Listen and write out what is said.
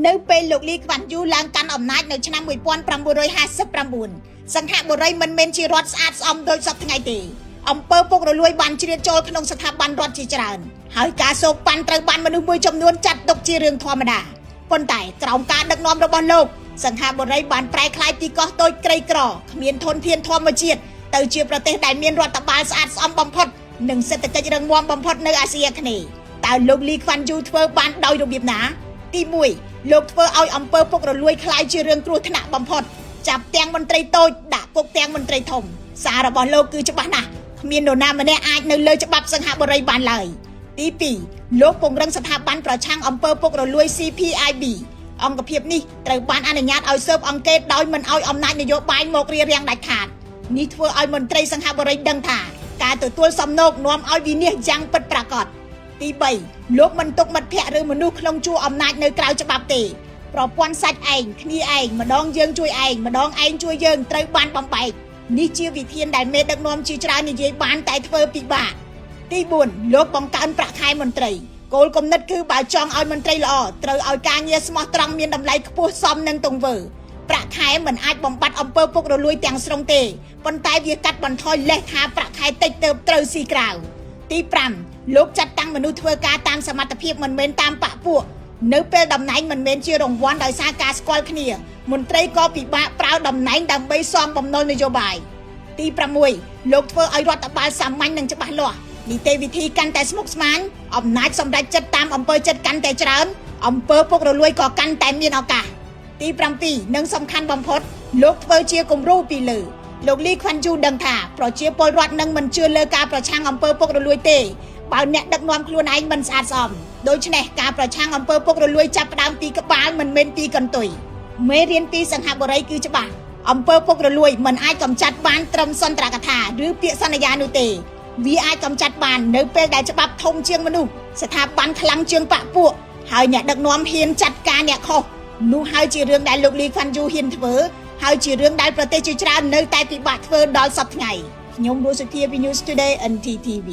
នៅពេលលោកលីខ្វាន់យូឡើងកាន់អំណាចនៅឆ្នាំ1959សង្ហបុរីមិនមែនជារដ្ឋស្អាតស្អំដោយសពថ្ងៃទេអំពើពុករលួយបានជ្រៀតចូលក្នុងស្ថាប័នរដ្ឋជាច្រើនហើយការសោកប៉ាន់ត្រូវបានមនុស្សមួយចំនួនចាត់ទុកជារឿងធម្មតាប៉ុន្តែក្រោមការដឹកនាំរបស់លោកសង្ហបុរីបានប្រែក្លាយពីកោះតូចក្រីក្រគ្មានធនធានធម្មជាតិទៅជាប្រទេសដែលមានរដ្ឋបាលស្អាតស្អំបំផុតនិងសេដ្ឋកិច្ចរឹងមាំបំផុតនៅអាស៊ីអាគ្នេយ៍តើលោកលីខ្វាន់យូធ្វើបានដោយរបៀបណាទី1លោកធ្វើឲ្យអំពើពុករលួយคล้ายជារឿងគ្រោះថ្នាក់បំផុតចាប់ទាំងមន្ត្រីតូចដាក់គុកទាំងមន្ត្រីធំសាររបស់លោកគឺច្បាស់ណាស់គ្មាននរណាម្នាក់អាចនៅលើច្បាប់សង្ហបុរីបានឡើយទី2លោកពង្រឹងស្ថាប័នប្រឆាំងអំពើពុករលួយ CPIB អង្គភាពនេះត្រូវបានអនុញ្ញាតឲ្យស៊ើបអង្កេតដោយមិនឲ្យអំណាចនយោបាយមករារាំងដាច់ខាតនេះធ្វើឲ្យមន្ត្រីសង្ហបុរីដឹងថាការទទួលសំណូកនាំឲ្យវិនាសយ៉ាងពិតប្រាកដទី3លោកមិនទុកមិត្តភ័ក្តិឬមនុស្សក្នុងជួរអំណាចនៅក្រៅច្បាប់ទេប្រព័ន្ធសាច់ឯងគ្នាឯងម្ដងយើងជួយឯងម្ដងឯងជួយយើងត្រូវបានបំបែកនេះជាវិធានដែលមេដឹកនាំជាច្រើននិយាយបានតែធ្វើពិបាកទី4លោកបង្កើនប្រាក់ខែមន្ត្រីគោលគំនិតគឺបើចង់ឲ្យមន្ត្រីល្អត្រូវឲ្យការងារស្មោះត្រង់មានតម្លៃខ្ពស់សមនឹងទង្វើប្រាក់ខែមិនអាចបំបត្តិអំពើពុករលួយទាំងស្រុងទេប៉ុន្តែវាកាត់បន្ថយលេសថាប្រាក់ខែតិចទៅត្រូវស៊ីក្រៅទី5លោកចាត់តាំងមនុស្សធ្វើការតាមសមត្ថភាពមិនមែនតាមបកពួកនៅពេលតំណែងមិនមែនជារង្វាន់ដោយសារការស្គាល់គ្នាមន្ត្រីក៏ពិបាកប្រើតំណែងដើម្បីសមបំណុលនយោបាយទី6លោកធ្វើឲ្យរដ្ឋបាលសាមញ្ញនិងច្បាស់លាស់នីតិវិធីកាន់តែស្មុគស្មាញអំណាចសម្រេចចិត្តតាមអំពើចិត្តកាន់តែច្រើនអំពើពុករលួយក៏កាន់តែមានឱកាសទី7និងសំខាន់បំផុតលោកធ្វើជាគំរូពីលើលោកលីខ្វាន់យូដឹងថាប្រជាពលរដ្ឋនឹងមិនជឿលើការប្រឆាំងអំពើពុករលួយទេបើអ្នកដឹកនាំខ្លួនឯងមិនស្អាតស្អំដូច្នេះការប្រឆាំងអំពើពុករលួយចាប់ផ្ដើមពីក្បាលមិនមែនពីកន្ទុយមេរៀនពីសង្ហបុរីគឺច្បាស់អំពើពុករលួយមិនអាចកម្ចាត់បានត្រឹមសន្ទរកថាឬពាក្យសន្យានោះទេវាអាចកម្ចាត់បាននៅពេលដែលច្បាប់ធំជាងមនុស្សស្ថាប័នខ្លាំងជាងបកពួកហើយអ្នកដឹកនាំហ៊ានចាត់ការអ្នកខុសនោះហើយជារឿងដែលលោកលីខ្វាន់យូហ៊ានធ្វើហើយជារឿងដែលប្រទេសជាច្រើននៅតែពិបាកធ្វើដល់សព្វថ្ងៃខ្ញុំរស់សុធាពី News Today NTTV